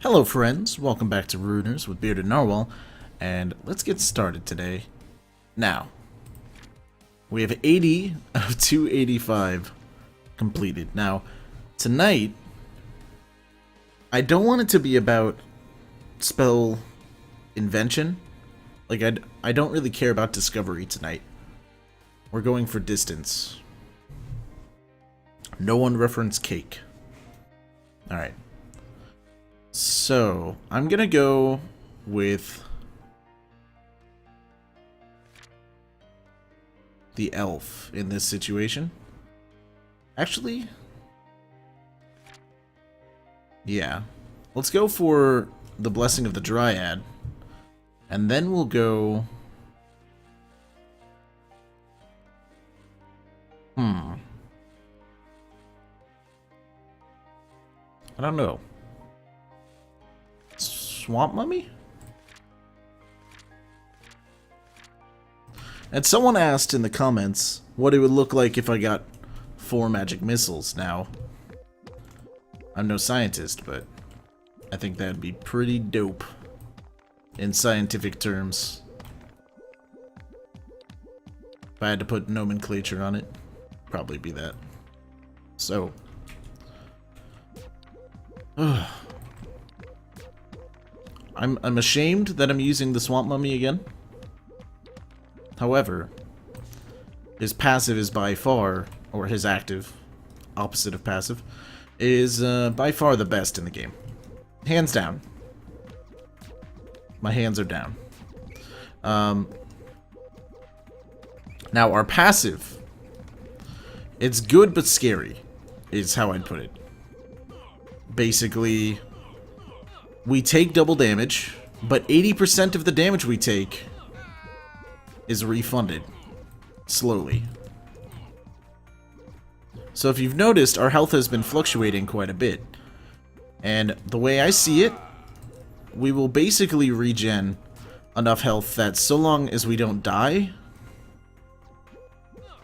Hello friends, welcome back to Runers with Bearded Narwhal, and let's get started today. Now, we have 80 of 285 completed. Now, tonight, I don't want it to be about spell invention. Like, I don't really care about discovery tonight. We're going for distance. No one reference cake. Alright. So, I'm gonna go with the elf in this situation. Actually, yeah. Let's go for the Blessing of the Dryad. And then we'll go... I don't know. Swamp Mummy? And someone asked in the comments what it would look like if I got 4 magic missiles. Now, I'm no scientist, but I think that'd be pretty dope in scientific terms. If I had to put nomenclature on it, probably be that. So, I'm ashamed that I'm using the Swamp Mummy again. However, his passive is by far, or his active, opposite of passive, is by far the best in the game. Hands down. My hands are down. Now, our passive, it's good but scary, is how I'd put it. Basically, we take double damage, but 80% of the damage we take is refunded slowly. So if you've noticed, our health has been fluctuating quite a bit. And the way I see it, we will basically regen enough health that so long as we don't die,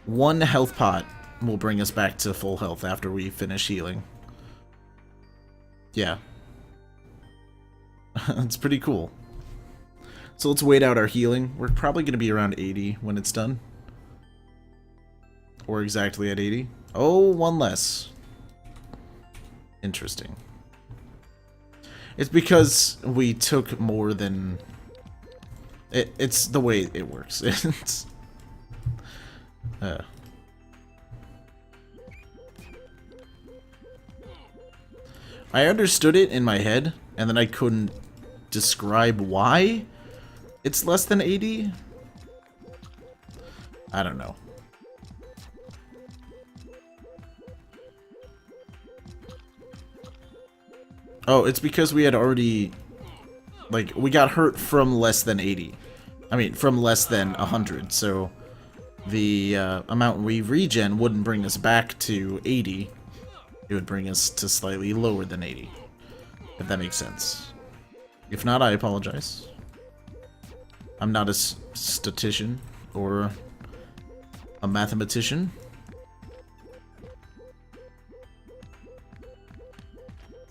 1 health pot will bring us back to full health after we finish healing. Yeah. It's pretty cool. So let's wait out our healing. We're probably going to be around 80 when it's done. Or exactly at 80. Oh, 1 less. Interesting. It's because we took more than... It's the way it works. It's... I understood it in my head, and then I couldn't describe why it's less than 80. I don't know. Oh, it's because we had already... Like, we got hurt from less than 80. I mean, from less than 100, so... The amount we regen wouldn't bring us back to 80. It would bring us to slightly lower than 80. If that makes sense. If not, I apologize. I'm not a statistician or a mathematician.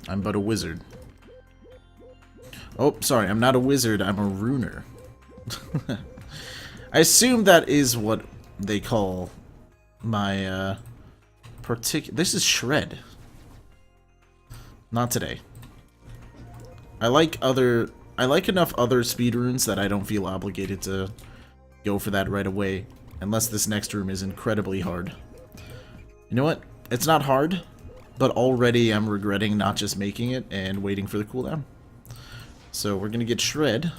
I'm but a wizard. Oh, sorry, I'm not a wizard, I'm a runer. I assume that is what they call my this is shred. Not today. I like enough other speed runes that I don't feel obligated to go for that right away, unless this next room is incredibly hard. You know what? It's not hard, but already I'm regretting not just making it and waiting for the cooldown. So we're gonna get shred.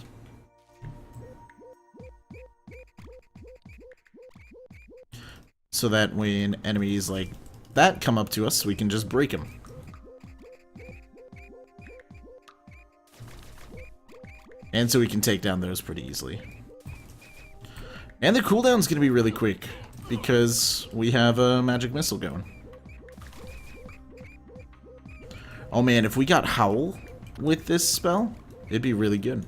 So that when enemies like that come up to us, we can just break them. And so we can take down those pretty easily. And the cooldown's gonna be really quick, because we have a magic missile going. Oh man, if we got Howl with this spell, it'd be really good.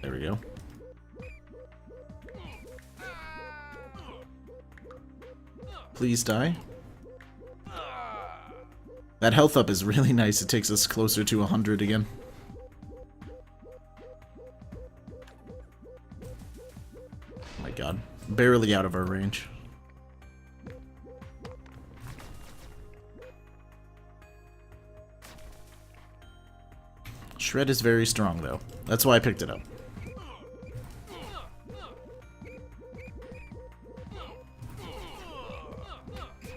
There we go. Please die. That health up is really nice. It takes us closer to 100 again. Oh my god. Barely out of our range. Shred is very strong, though. That's why I picked it up.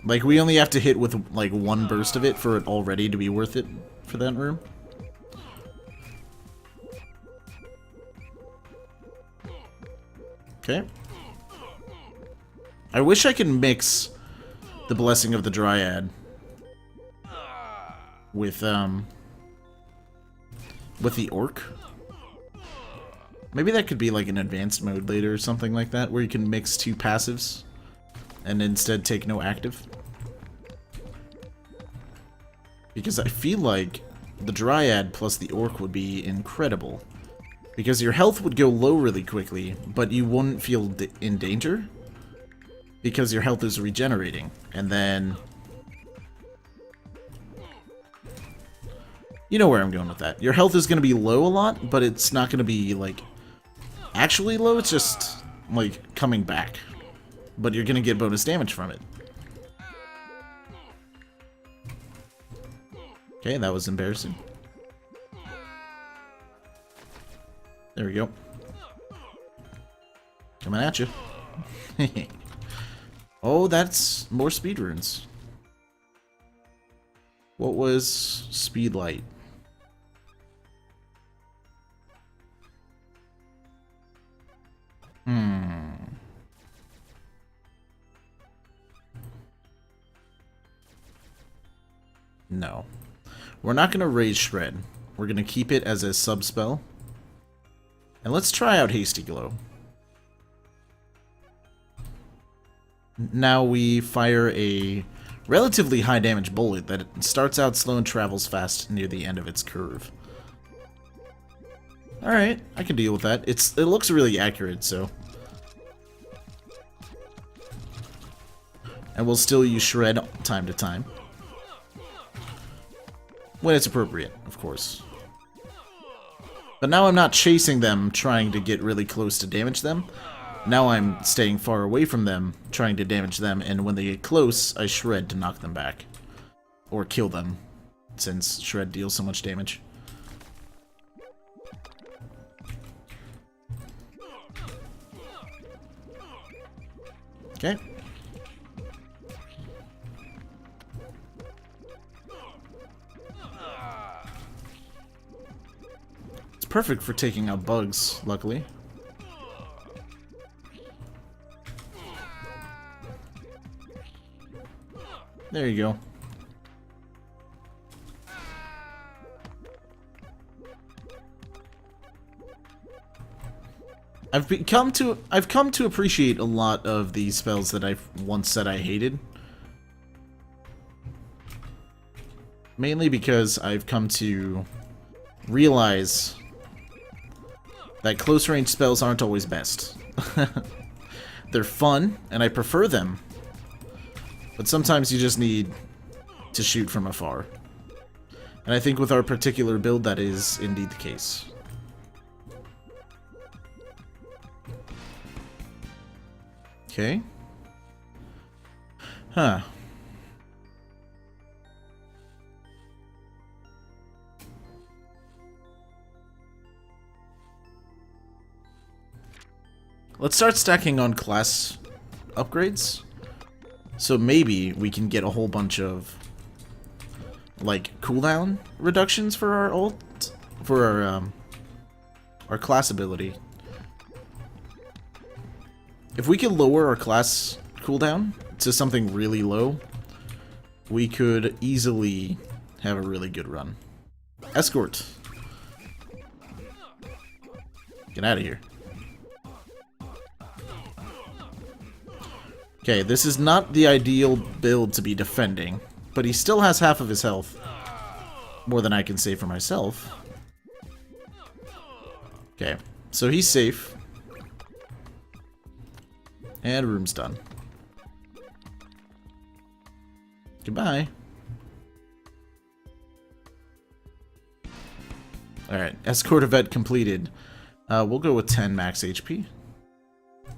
Like, we only have to hit with, like, one burst of it for it already to be worth it for that room. Okay. I wish I could mix the Blessing of the Dryad with the Orc. Maybe that could be like an advanced mode later or something like that, where you can mix two passives and instead take no active. Because I feel like the Dryad plus the Orc would be incredible. Because your health would go low really quickly, but you wouldn't feel in danger. Because your health is regenerating. And then... you know where I'm going with that. Your health is going to be low a lot, but it's not going to be, like, actually low. It's just, like, coming back. But you're going to get bonus damage from it. Okay, that was embarrassing. There we go. Coming at you. Oh, that's more speed runes. What was speed light? No. We're not going to raise Shred. We're going to keep it as a sub-spell. And let's try out Hasty Glow. Now we fire a relatively high damage bullet that starts out slow and travels fast near the end of its curve. Alright, I can deal with that. It looks really accurate, so... and we'll still use Shred time to time. When it's appropriate, of course. But now I'm not chasing them, trying to get really close to damage them. Now I'm staying far away from them, trying to damage them, and when they get close, I Shred to knock them back. Or kill them, since Shred deals so much damage. Okay. It's perfect for taking out bugs, luckily. There you go. I've come to appreciate a lot of the spells that I've once said I hated. Mainly because I've come to realize that close range spells aren't always best. They're fun, and I prefer them. But sometimes you just need to shoot from afar. And I think with our particular build, that is indeed the case. Okay. Huh. Let's start stacking on class upgrades. So maybe we can get a whole bunch of, like, cooldown reductions for our ult, for our class ability. If we could lower our class cooldown to something really low, we could easily have a really good run. Escort. Get out of here. Okay, this is not the ideal build to be defending, but he still has half of his health. More than I can say for myself. Okay, so he's safe. And room's done. Goodbye. Alright, escort event completed. We'll go with 10 max HP. I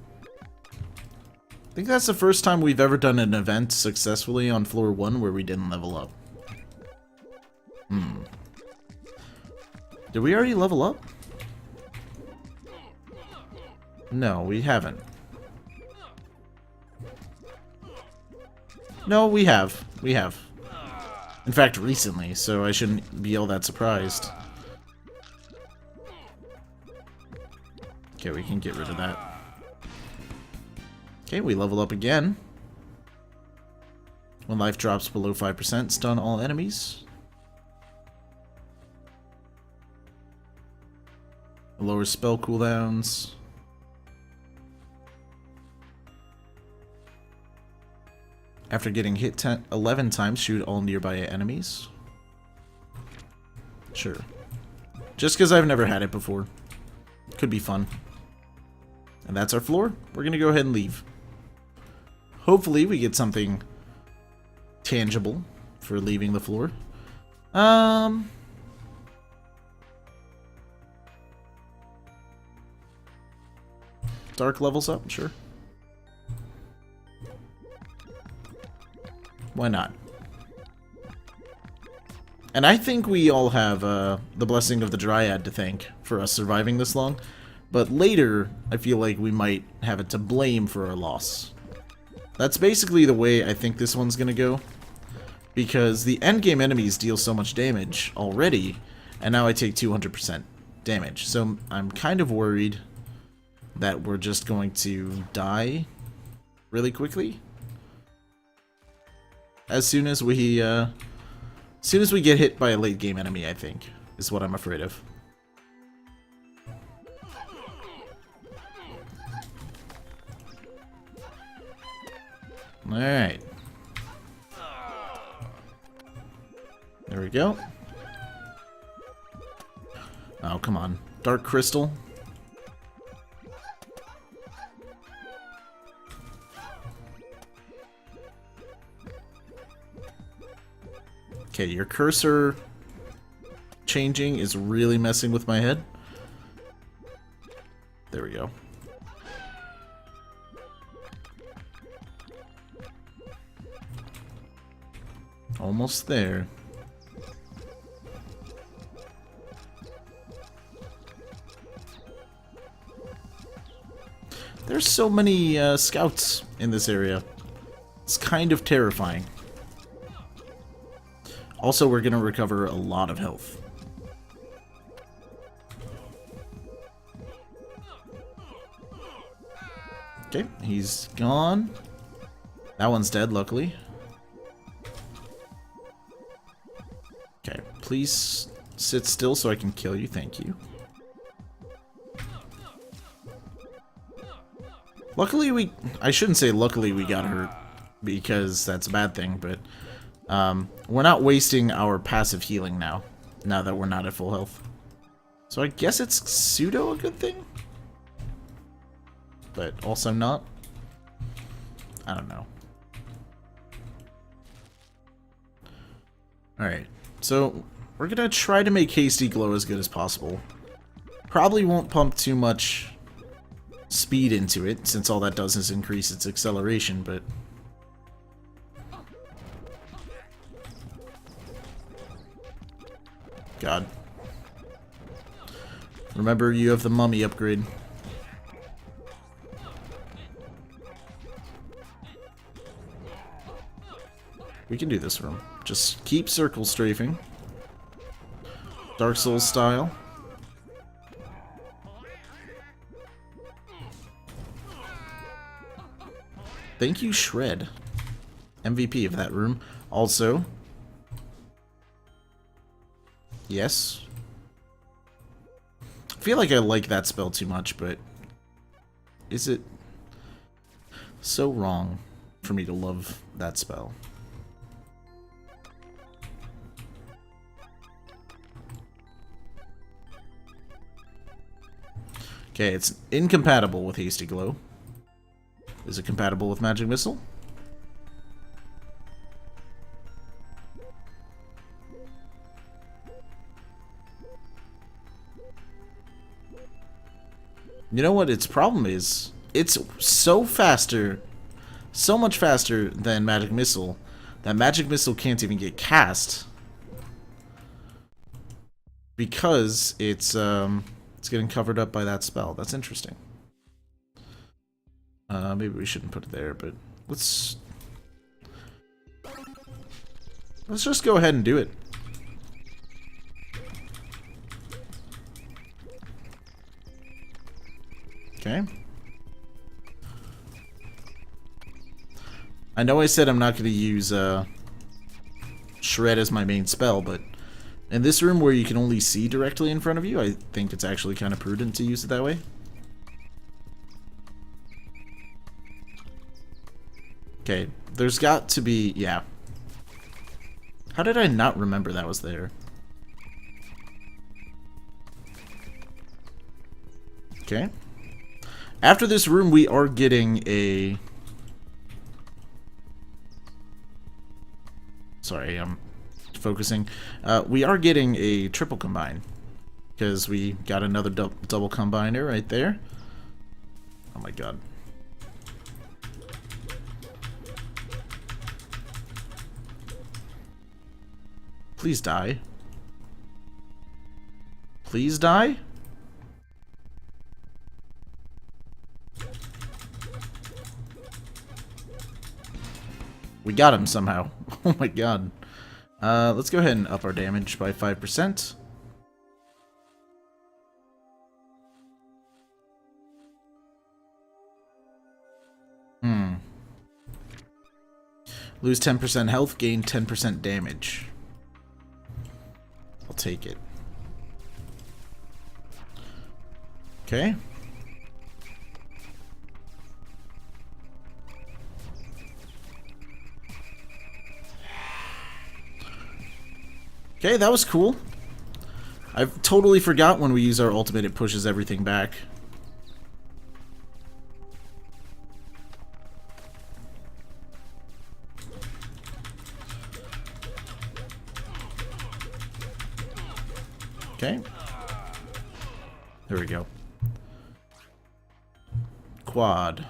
think that's the first time we've ever done an event successfully on floor 1 where we didn't level up. Did we already level up? No, we haven't. No, we have. We have. In fact, recently, so I shouldn't be all that surprised. Okay, we can get rid of that. Okay, we level up again. When life drops below 5%, stun all enemies. Lower spell cooldowns. After getting hit 11 times, shoot all nearby enemies. Sure. Just because I've never had it before. Could be fun. And that's our floor. We're going to go ahead and leave. Hopefully we get something tangible for leaving the floor. Dark levels up, sure. Why not? And I think we all have the blessing of the Dryad to thank for us surviving this long. But later, I feel like we might have it to blame for our loss. That's basically the way I think this one's gonna go. Because the endgame enemies deal so much damage already, and now I take 200% damage. So I'm kind of worried that we're just going to die really quickly. As soon as we get hit by a late game enemy, I think, is what I'm afraid of. Alright. There we go. Oh, come on. Dark Crystal. Okay, your cursor changing is really messing with my head. There we go. Almost there. There's so many scouts in this area. It's kind of terrifying. Also, we're going to recover a lot of health. Okay, he's gone. That one's dead, luckily. Okay, please sit still so I can kill you. Thank you. Luckily I shouldn't say luckily we got hurt, because that's a bad thing, but we're not wasting our passive healing now that we're not at full health. So I guess it's pseudo a good thing? But also not? I don't know. Alright, so we're gonna try to make Hasty Glow as good as possible. Probably won't pump too much speed into it, since all that does is increase its acceleration, but... God. Remember, you have the mummy upgrade. We can do this room. Just keep circle strafing. Dark Souls style. Thank you, Shred. MVP of that room. Also... Yes. I feel like I like that spell too much, but... Is it so wrong for me to love that spell? Okay, it's incompatible with Hasty Glow. Is it compatible with Magic Missile? You know what its problem is? It's so faster, so much faster than Magic Missile, that Magic Missile can't even get cast. Because it's getting covered up by that spell. That's interesting. Maybe we shouldn't put it there, but let's just go ahead and do it. Okay. I know I said I'm not going to use Shred as my main spell, but in this room where you can only see directly in front of you, I think it's actually kind of prudent to use it that way. Okay, there's got to be... yeah. How did I not remember that was there? Okay. After this room, we are getting a... sorry, I'm focusing. We are getting a triple combine. Because we got another double combiner right there. Oh my god. Please die. Please die? We got him somehow. Oh my god. Let's go ahead and up our damage by 5%. Lose 10% health, gain 10% damage. I'll take it. Okay. Okay, that was cool. I totally forgot when we use our ultimate, it pushes everything back. Okay. There we go. Quad.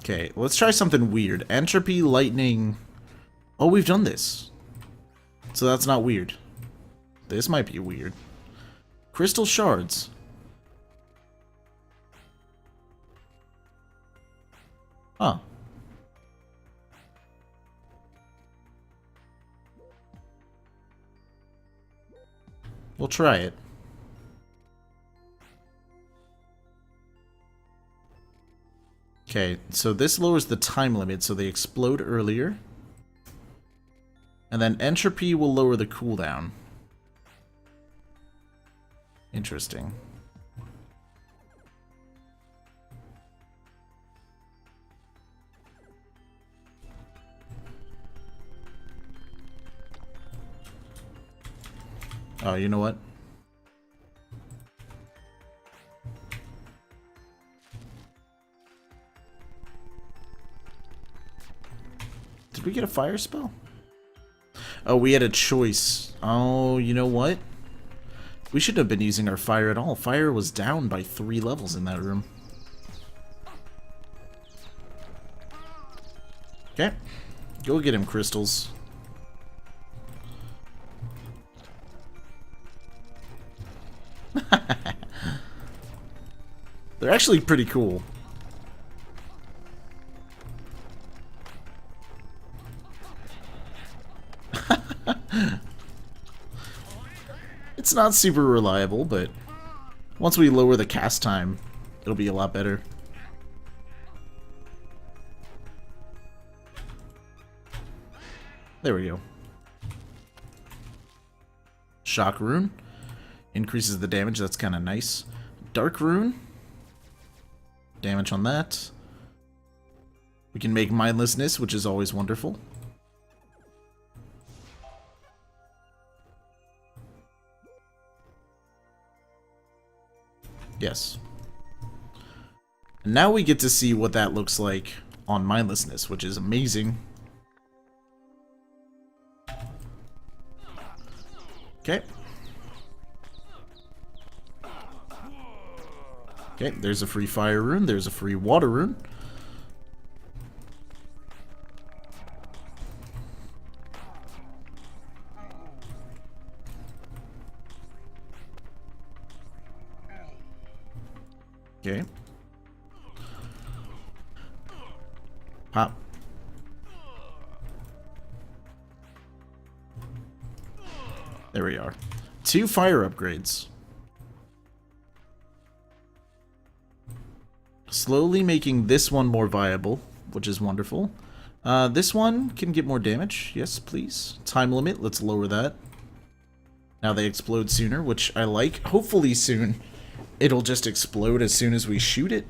Okay, let's try something weird. Entropy, lightning. Oh, we've done this. So that's not weird. This might be weird. Crystal shards. Huh. We'll try it. Okay, so this lowers the time limit, so they explode earlier. And then entropy will lower the cooldown. Interesting. Oh, you know what? Did we get a fire spell? Oh, we had a choice. Oh, you know what? We shouldn't have been using our fire at all. Fire was down by 3 levels in that room. Okay. Go get him, crystals. They're actually pretty cool. It's not super reliable, but once we lower the cast time, it'll be a lot better. There we go. Shock rune. Increases the damage, that's kind of nice. Dark rune. Damage on that. We can make mindlessness, which is always wonderful. Yes. And now we get to see what that looks like on mindlessness, which is amazing. Okay. Okay, there's a free fire rune. There's a free water rune. Okay. Pop. There we are. 2 fire upgrades. Slowly making this one more viable, which is wonderful. This one can get more damage. Yes, please. Time limit, let's lower that. Now they explode sooner, which I like. Hopefully soon it'll just explode as soon as we shoot it.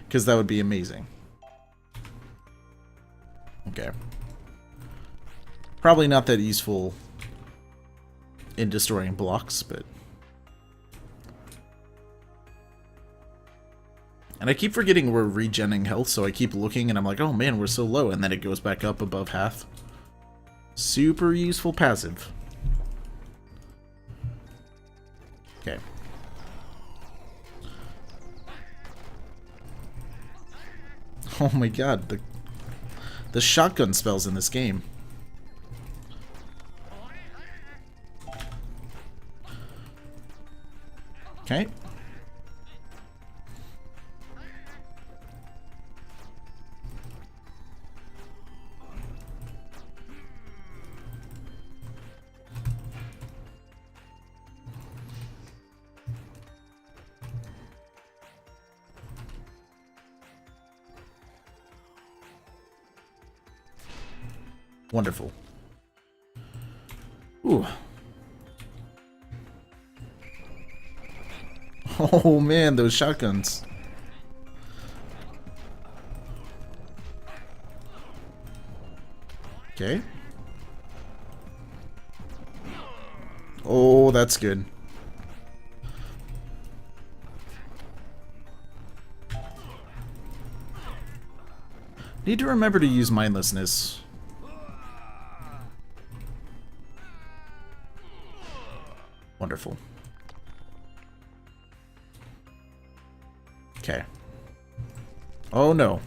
Because that would be amazing. Okay. Probably not that useful in destroying blocks, but... And I keep forgetting we're regenning health, so I keep looking and I'm like, oh man, we're so low, and then it goes back up above half. Super useful passive. Okay. Oh my god, the shotgun spells in this game. Okay. Wonderful. Ooh. Oh man, those shotguns. Okay. Oh, that's good. Need to remember to use mindlessness. Wonderful. Okay. Oh no.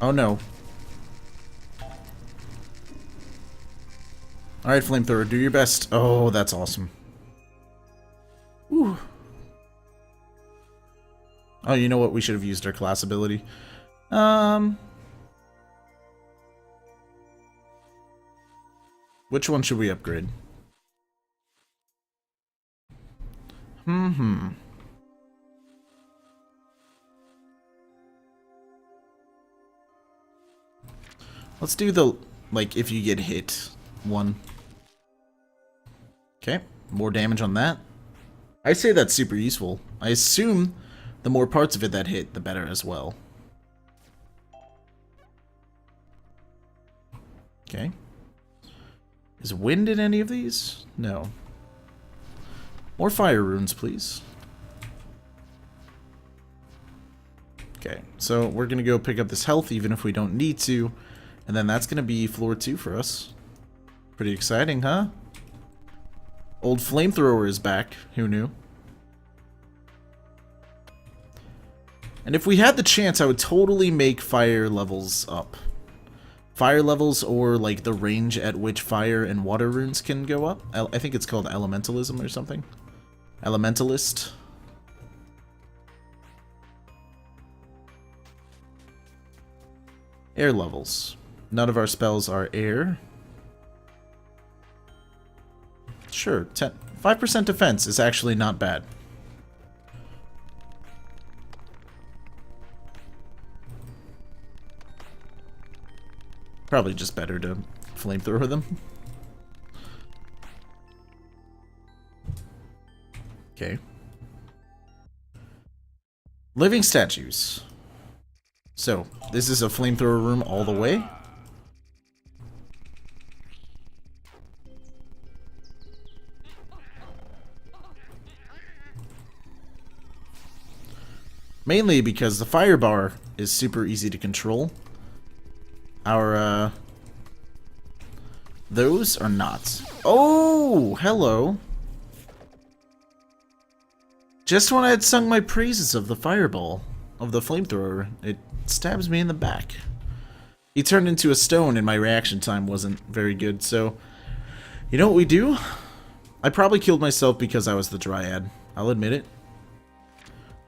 Oh no. Alright, flamethrower, do your best. Oh, that's awesome. Whew. Oh, you know what? We should have used our class ability. Which one should we upgrade? Let's do the, like, if you get hit one. Okay, more damage on that. I say that's super useful. I assume the more parts of it that hit, the better as well. Okay. Is wind in any of these? No. More fire runes, please. Okay, so we're gonna go pick up this health even if we don't need to. And then that's gonna be floor 2 for us. Pretty exciting, huh? Old flamethrower is back. Who knew? And if we had the chance, I would totally make fire levels up. Fire levels, or like the range at which fire and water runes can go up. I think it's called elementalism or something. Elementalist. Air levels. None of our spells are air. Sure, 5% defense is actually not bad. Probably just better to flamethrower them. Okay. Living statues. So, this is a flamethrower room all the way. Mainly because the fire bar is super easy to control. Our those or not? Oh, hello. Just when I had sung my praises of the fireball, of the flamethrower, it stabs me in the back. He turned into a stone and my reaction time wasn't very good, so... You know what we do? I probably killed myself because I was the Dryad. I'll admit it.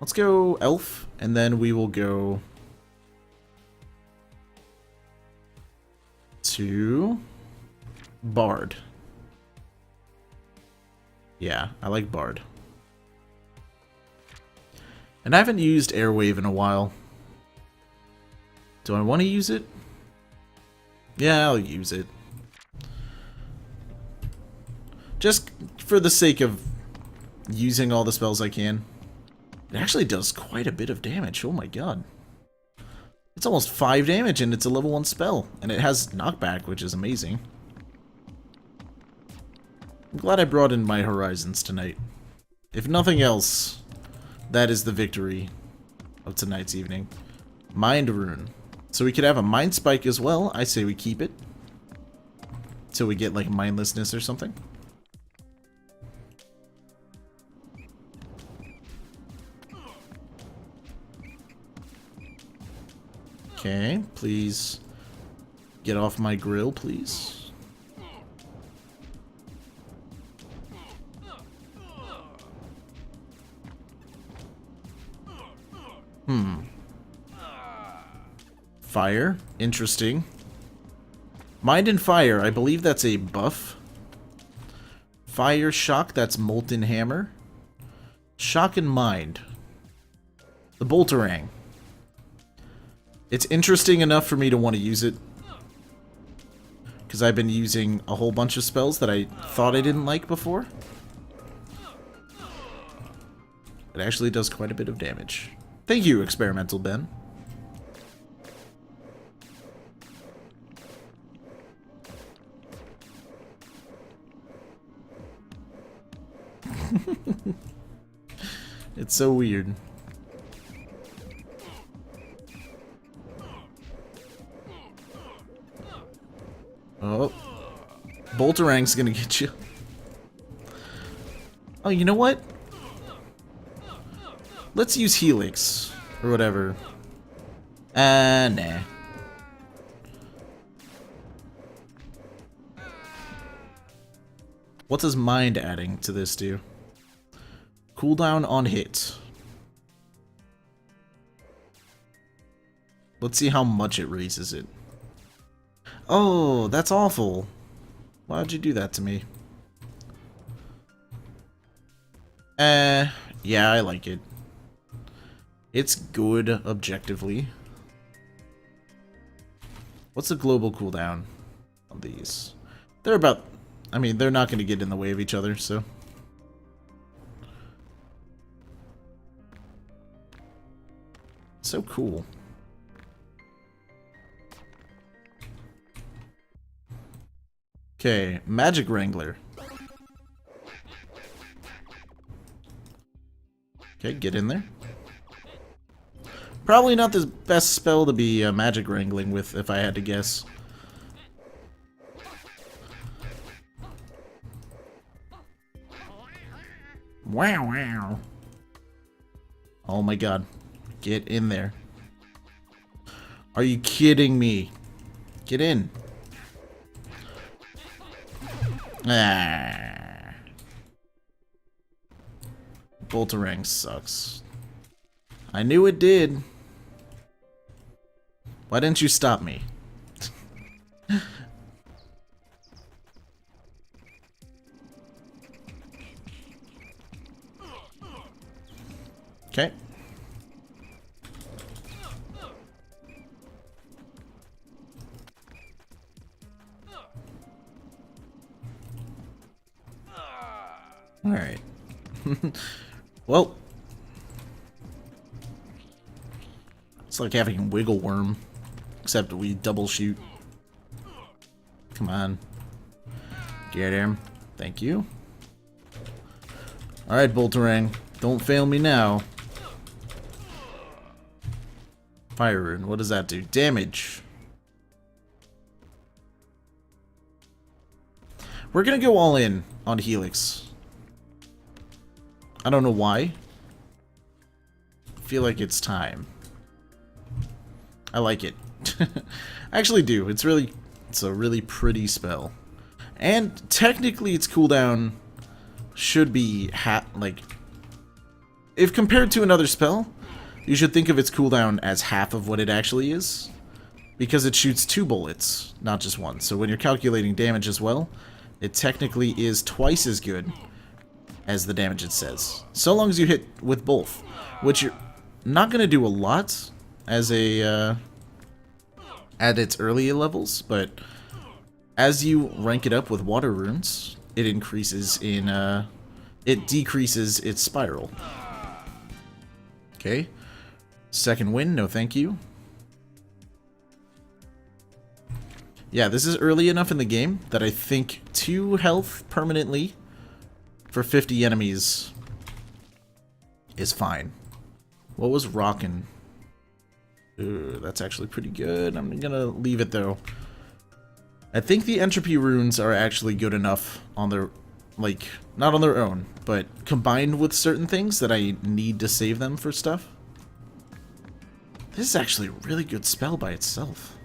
Let's go Elf, and then we will go... to... Bard. Yeah, I like Bard. And I haven't used Airwave in a while. Do I want to use it? Yeah, I'll use it. Just for the sake of using all the spells I can. It actually does quite a bit of damage. Oh my god. It's almost 5 damage and it's a level 1 spell. And it has knockback, which is amazing. I'm glad I brought in my horizons tonight. If nothing else, that is the victory of tonight's evening. Mind Rune. So we could have a Mind Spike as well. I say we keep it. Till we get like mindlessness or something. Okay, please get off my grill, please. Fire. Interesting. Mind and Fire. I believe that's a buff. Fire Shock. That's Molten Hammer. Shock and Mind. The Bolterang. It's interesting enough for me to want to use it. Because I've been using a whole bunch of spells that I thought I didn't like before. It actually does quite a bit of damage. Thank you, Experimental Ben. It's so weird. Oh. Bolterang's gonna get you. Oh, you know what? Let's use Helix. Or whatever. Nah. What does Mind adding to this do? Cooldown on hit. Let's see how much it raises it. Oh, that's awful. Why'd you do that to me? Yeah, I like it. It's good, objectively. What's the global cooldown on these? They're about... I mean, they're not going to get in the way of each other, so... So cool. Okay, Magic Wrangler. Okay, get in there. Probably not the best spell to be magic wrangling with, if I had to guess. Wow, wow. Oh my god. Get in there. Are you kidding me? Get in. Ah. Bolterang sucks. I knew it did. Why didn't you stop me? Okay. All right. Well, it's like having Wiggle Worm, except we double shoot. Come on. Get him. Thank you. Alright, Bolterang. Don't fail me now. Fire Rune. What does that do? Damage. We're gonna go all in on Helix. I don't know why. I feel like it's time. I like it. I actually do. It's a really pretty spell. And technically its cooldown should be like, if compared to another spell, you should think of its cooldown as half of what it actually is, because it shoots 2 bullets, not just 1. So when you're calculating damage as well, it technically is twice as good as the damage it says, so long as you hit with both, which you're not going to do a lot as a at its early levels, but as you rank it up with water runes, it increases in it decreases its spiral. Okay, second win, no thank you. Yeah, this is early enough in the game that I think 2 health permanently for 50 enemies is fine. What was rockin'? Ooh, that's actually pretty good. I'm gonna leave it though. I think the entropy runes are actually good enough on their, like, not on their own, but combined with certain things that I need to save them for stuff. This is actually a really good spell by itself.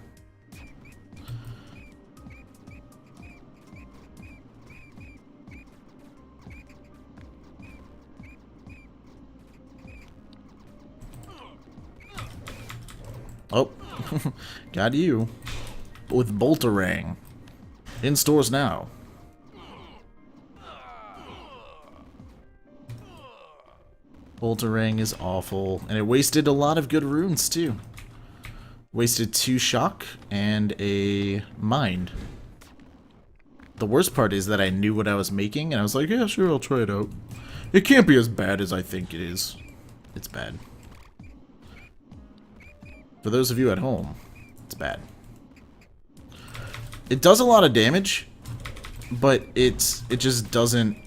Oh, got you. With Bolterang. In stores now. Bolterang is awful. And it wasted a lot of good runes, too. Wasted 2 shock and a mind. The worst part is that I knew what I was making, and I was like, yeah, sure, I'll try it out. It can't be as bad as I think it is. It's bad. For those of you at home, it's bad. It does a lot of damage, but it just doesn't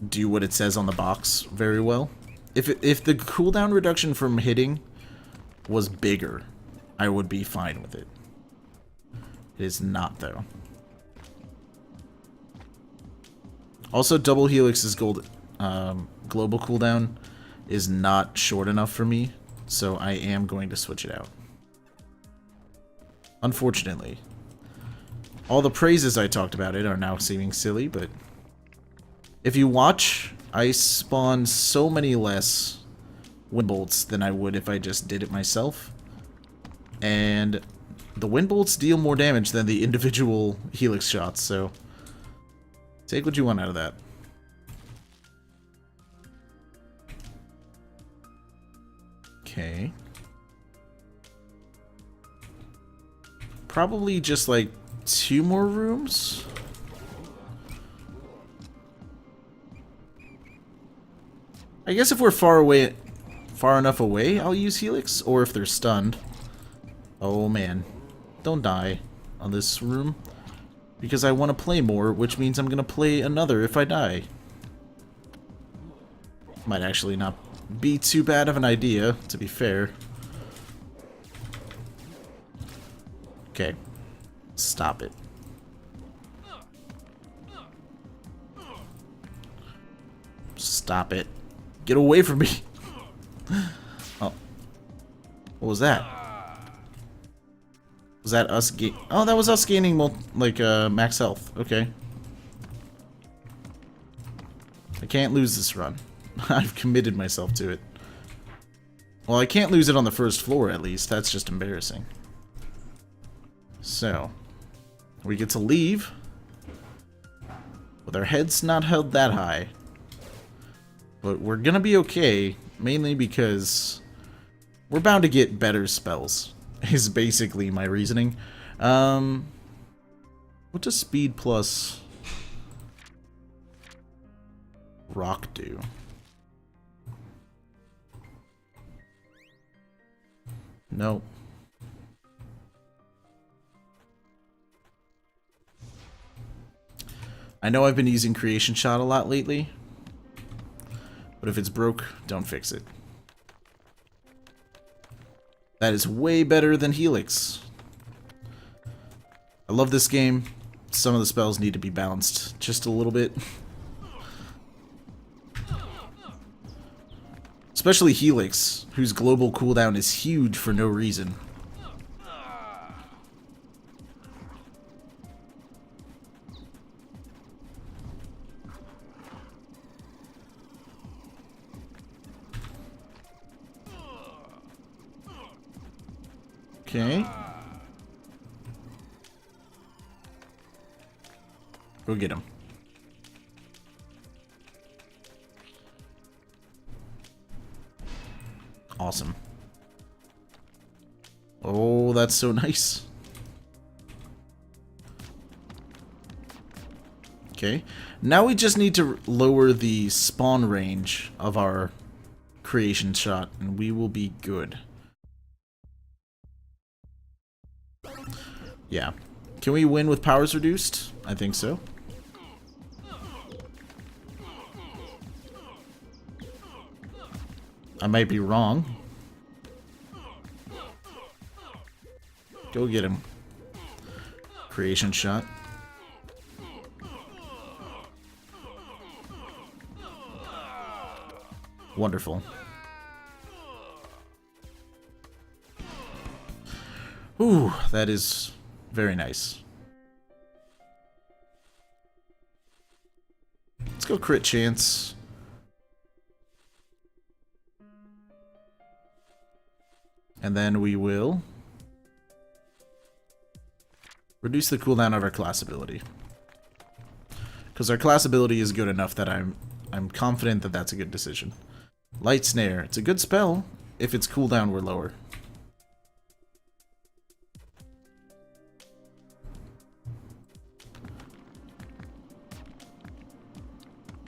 do what it says on the box very well. If the cooldown reduction from hitting was bigger, I would be fine with it. It is not, though. Also, double Helix's global cooldown is not short enough for me, so I am going to switch it out. Unfortunately. All the praises I talked about it are now seeming silly, but if you watch, I spawn so many less wind bolts than I would if I just did it myself. And the wind bolts deal more damage than the individual Helix shots, so take what you want out of that. Okay. Probably just like 2 more rooms. I guess if we're far enough away, I'll use Helix, or if they're stunned. Oh man, don't die on this room, because I want to play more, which means I'm gonna play another if I die. Might actually not be too bad of an idea, to be fair. Okay. Stop it. Stop it. Get away from me. Oh. What was that? Was that us oh, that was us gaining max health. Okay. I can't lose this run. I've committed myself to it. Well, I can't lose it on the first floor, at least. That's just embarrassing. So, we get to leave with our heads not held that high. But we're gonna be okay, mainly because we're bound to get better spells, is basically my reasoning. What does speed plus rock do? No. I know I've been using Creation Shot a lot lately, but if it's broke, don't fix it. That is way better than Helix. I love this game. some of the spells need to be balanced just a little bit. Especially Helix, whose global cooldown is huge for no reason. Okay. Go get him. Awesome. Oh, that's so nice. Okay. Now we just need to lower the spawn range of our creation shot, and we will be good. Yeah. Can we win with powers reduced? I think so. I might be wrong. Go get him. Creation shot. Wonderful. Ooh, that is very nice. Let's go crit chance. And then we will reduce the cooldown of our class ability. Because our class ability is good enough that I'm confident that that's a good decision. Light Snare. It's a good spell if its cooldown were lower.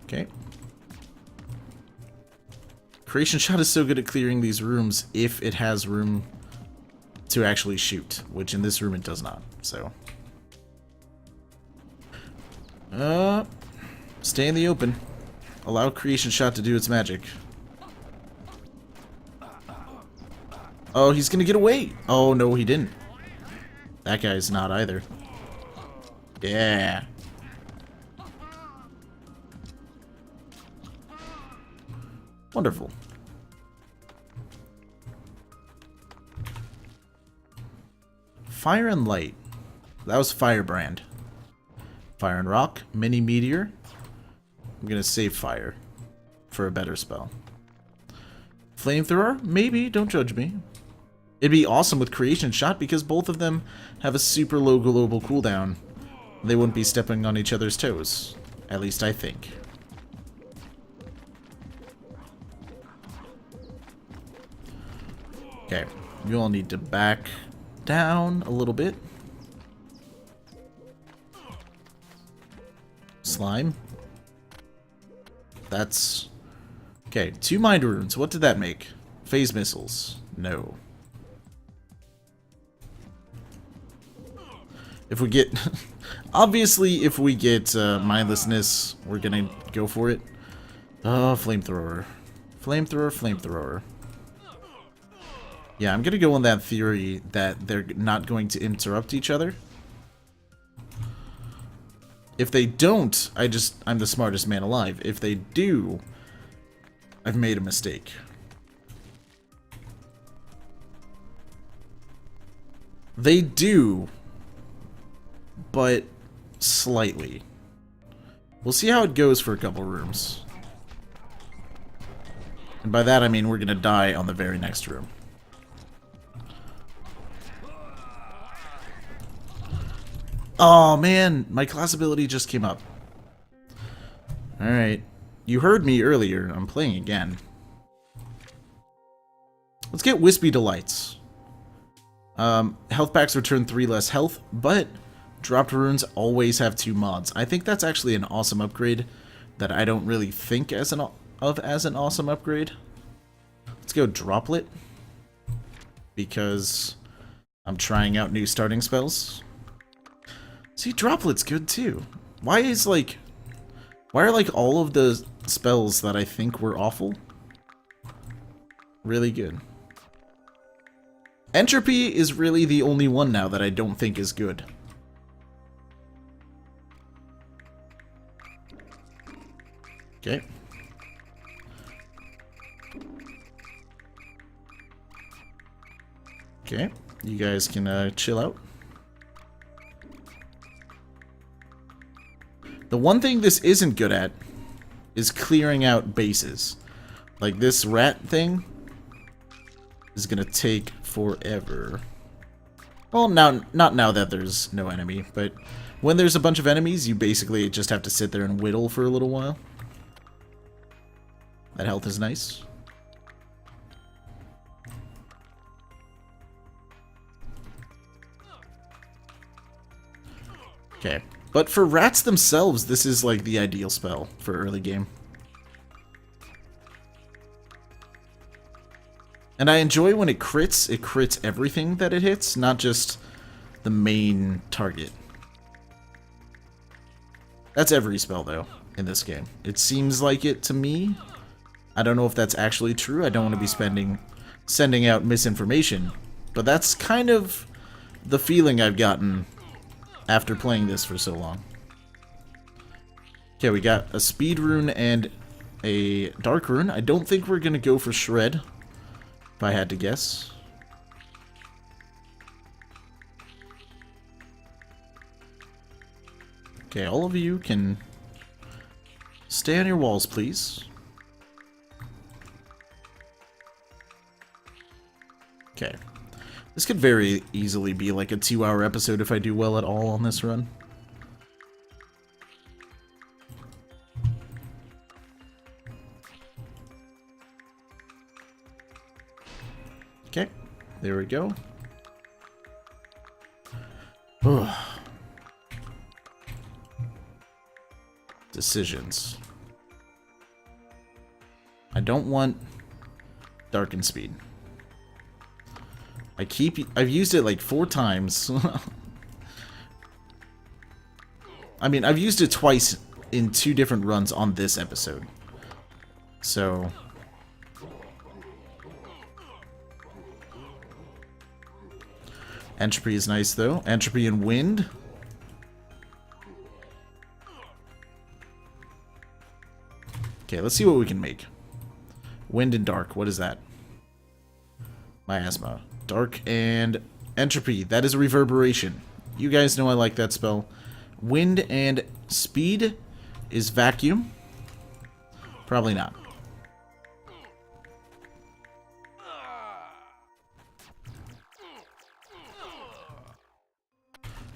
Okay. Creation Shot is so good at clearing these rooms if it has room to actually shoot, which in this room it does not, so. Stay in the open. Allow Creation Shot to do its magic. Oh, he's gonna get away! Oh, no, he didn't. That guy's not either. Yeah. Wonderful. Fire and Light. That was Firebrand. Fire and Rock. Mini Meteor. I'm gonna save Fire for a better spell. Flamethrower? Maybe. Don't judge me. It'd be awesome with Creation Shot because both of them have a super low global cooldown. They wouldn't be stepping on each other's toes. At least I think. Okay, you all need to back down a little bit. Slime. That's... Okay, 2 Mind Runes. What did that make? Phase Missiles. No. If we get... Obviously, if we get Mindlessness, we're gonna go for it. Oh, Flamethrower. Flamethrower, Flamethrower. Yeah, I'm gonna go on that theory that they're not going to interrupt each other. If they don't, I'm the smartest man alive. If they do, I've made a mistake. They do, but slightly. We'll see how it goes for a couple rooms. And by that I mean we're gonna die on the very next room. Oh man, my class ability just came up. Alright. You heard me earlier. I'm playing again. Let's get Wispy Delights. Health packs return 3 less health, but dropped runes always have 2 mods. I think that's actually an awesome upgrade that I don't really think as an awesome upgrade. Let's go Droplet, because I'm trying out new starting spells. See, Droplet's good too. Why are like all of the spells that I think were awful really good? Entropy is really the only one now that I don't think is good. Okay. Okay, you guys can chill out. The one thing this isn't good at is clearing out bases. Like this rat thing is gonna take forever. Well, now, not now that there's no enemy, but when there's a bunch of enemies, you basically just have to sit there and whittle for a little while. That health is nice. Okay, but for rats themselves, this is like the ideal spell for early game. And I enjoy when it crits everything that it hits, not just the main target. That's every spell, though, in this game. It seems like it to me. I don't know if that's actually true. I don't want to be sending out misinformation. But that's kind of the feeling I've gotten after playing this for so long. Okay, we got a speed rune and a dark rune. I don't think we're going to go for shred, if I had to guess. Okay, all of you can stay on your walls, please. Okay. This could very easily be like a 2-hour episode if I do well at all on this run. Okay, there we go. Ugh. Decisions. I don't want darken speed. I've used it like 4 times. I mean, I've used it twice in 2 different runs on this episode. So entropy is nice though. Entropy and wind. Okay, let's see what we can make. Wind and dark, what is that? Miasma. Dark and entropy. That is a reverberation. You guys know I like that spell. Wind and speed is vacuum. Probably not.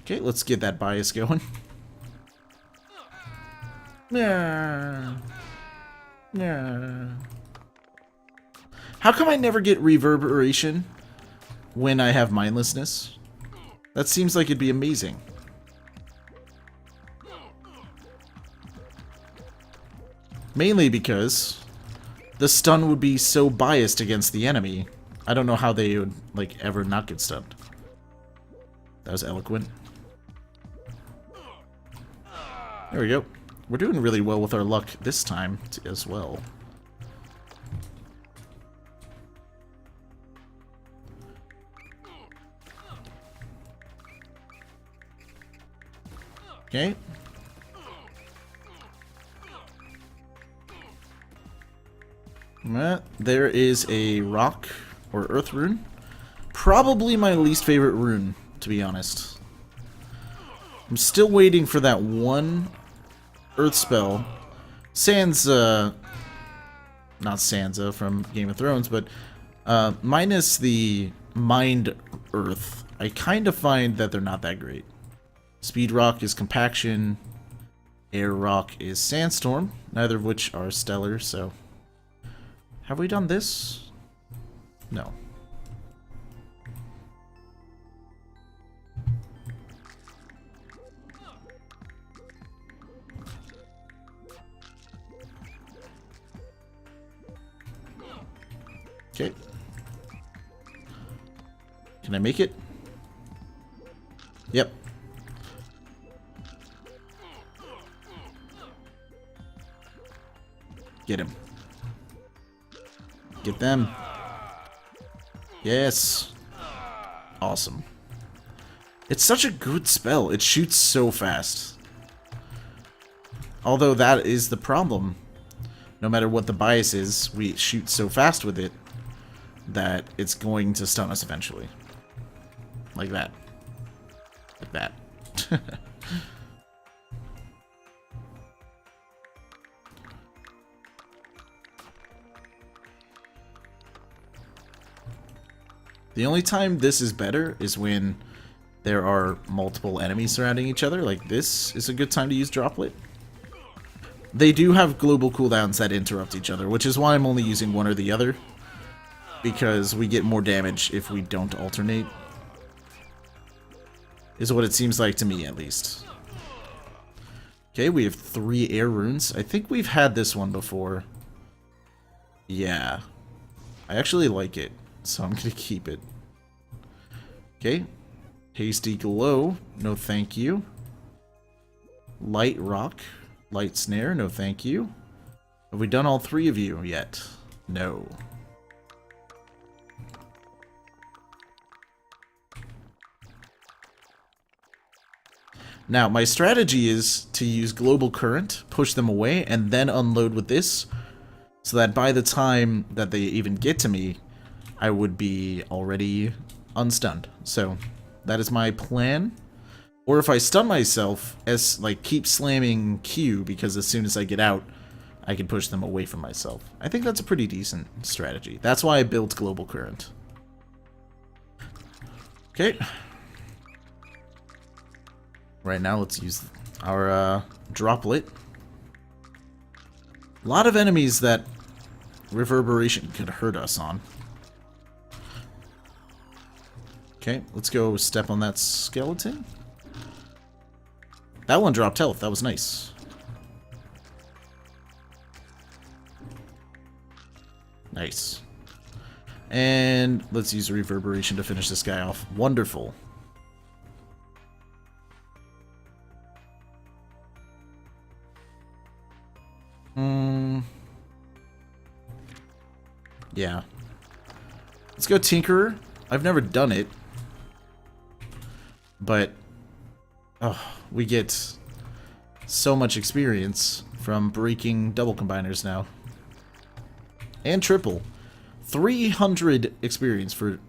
Okay, let's get that bias going. Yeah. Yeah. How come I never get reverberation when I have mindlessness? That seems like it'd be amazing. Mainly because the stun would be so biased against the enemy. I don't know how they would, like, ever not get stunned. That was eloquent. There we go. We're doing really well with our luck this time as well. Okay. There is a rock or earth rune. Probably my least favorite rune, to be honest. I'm still waiting for that one earth spell. Sansa, not Sansa from Game of Thrones, but minus the mind earth, I kind of find that they're not that great. Speed rock is compaction, air rock is sandstorm, neither of which are stellar, so... Have we done this? No. Okay. Can I make it? Yep. Get him. Get them. Yes. Awesome. It's such a good spell. It shoots so fast. Although that is the problem. no matter what the bias is, we shoot so fast with it that it's going to stun us eventually. Like that. Like that. The only time this is better is when there are multiple enemies surrounding each other. Like this is a good time to use Droplet. They do have global cooldowns that interrupt each other, which is why I'm only using one or the other. Because we get more damage if we don't alternate. Is what it seems like to me, at least. Okay, we have 3 air runes. I think we've had this one before. Yeah. I actually like it, so I'm gonna keep it. Okay. Hasty Glow. No thank you. Light Rock. Light Snare. No thank you. Have we done all 3 of you yet? No. Now, my strategy is to use Global Current, push them away, and then unload with this, so that by the time that they even get to me, I would be already unstunned. So, that is my plan. Or if I stun myself, as like keep slamming Q, because as soon as I get out, I can push them away from myself. I think that's a pretty decent strategy. That's why I built Global Current. Okay. Right now, let's use our Droplet. A lot of enemies that Reverberation could hurt us on. Okay, let's go step on that skeleton. That one dropped health. That was nice. Nice. And let's use Reverberation to finish this guy off. Wonderful. Yeah. Let's go Tinkerer. I've never done it. But we get so much experience from breaking double combiners now. And triple. 300 experience for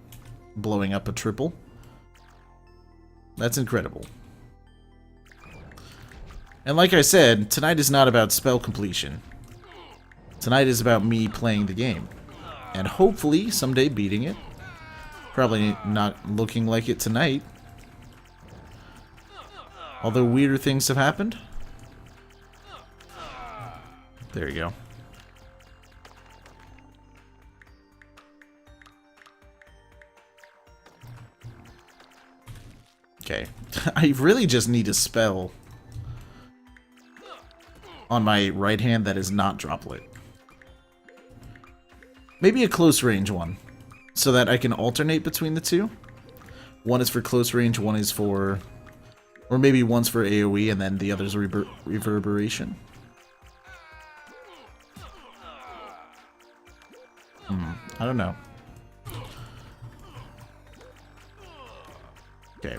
blowing up a triple. That's incredible. And like I said, tonight is not about spell completion. Tonight is about me playing the game. And hopefully someday beating it. Probably not looking like it tonight. Although weirder things have happened. There you go. Okay. I really just need a spell on my right hand that is not Droplet. Maybe a close range one, so that I can alternate between the two. One is for close range, one is for... Or maybe one's for AoE and then the other's Reverberation. I don't know. Okay.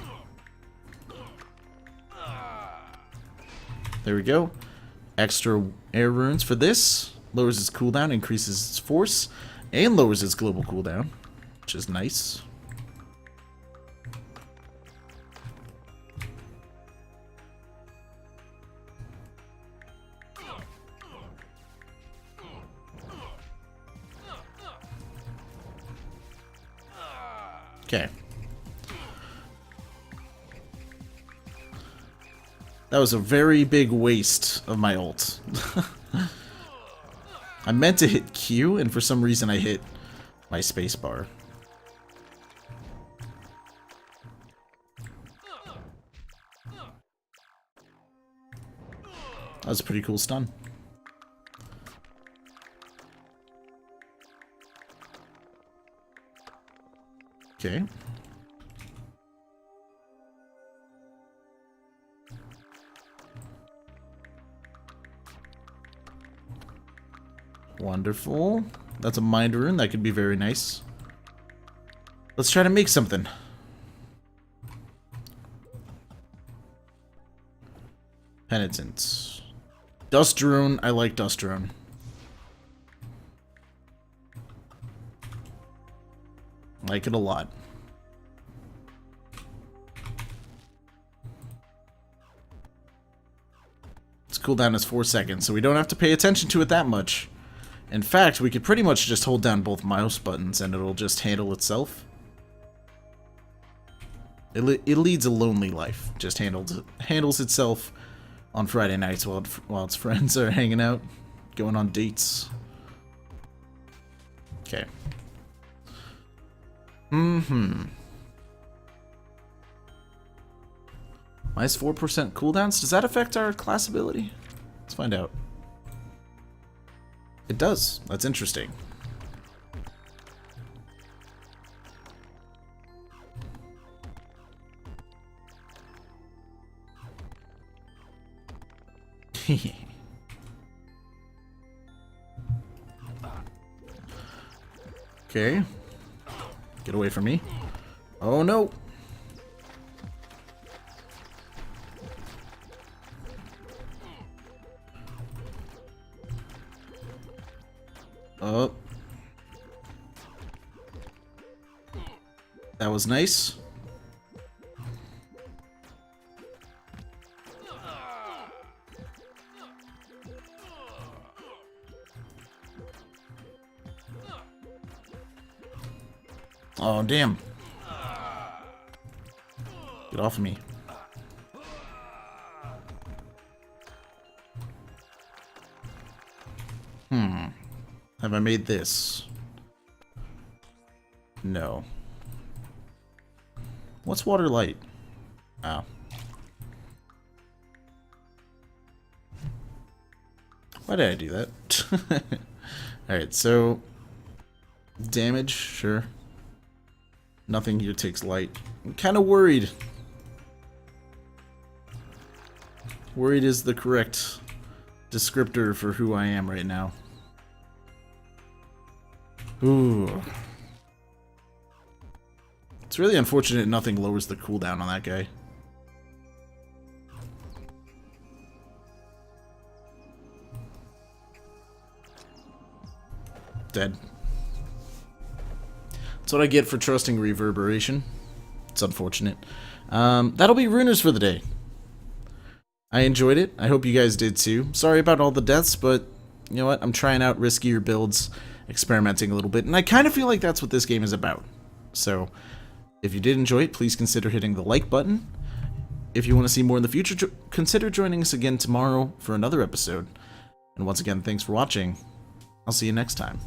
There we go. Extra air runes for this. Lowers its cooldown, increases its force, and lowers its global cooldown, which is nice. Okay. That was a very big waste of my ult. I meant to hit Q, and for some reason I hit my spacebar. That was a pretty cool stun. Okay. Wonderful. That's a mind rune. That could be very nice. Let's try to make something. Penitence. Dust rune. I like dust rune. Like it a lot. Its cooldown is 4 seconds, so we don't have to pay attention to it that much. In fact, we could pretty much just hold down both mouse buttons and it'll just handle itself. It leads a lonely life. Just handles itself on Friday nights while its friends are hanging out, going on dates. Okay. Minus 4% cooldowns? Does that affect our class ability? Let's find out. It does. That's interesting. Okay. Get away from me. Oh no. Oh. That was nice. Oh, damn. Get off of me. Have I made this? No. What's water light? Oh. Why did I do that? Alright, so... damage, sure. Nothing here takes light. I'm kind of worried. Worried is the correct descriptor for who I am right now. Ooh. It's really unfortunate nothing lowers the cooldown on that guy. Dead. That's what I get for trusting reverberation. It's unfortunate. That'll be Runers for the day. I enjoyed it. I hope you guys did too. Sorry about all the deaths, but you know what? I'm trying out riskier builds, experimenting a little bit, and I kind of feel like that's what this game is about. So, if you did enjoy it, please consider hitting the like button. If you want to see more in the future, consider joining us again tomorrow for another episode. And once again, thanks for watching. I'll see you next time.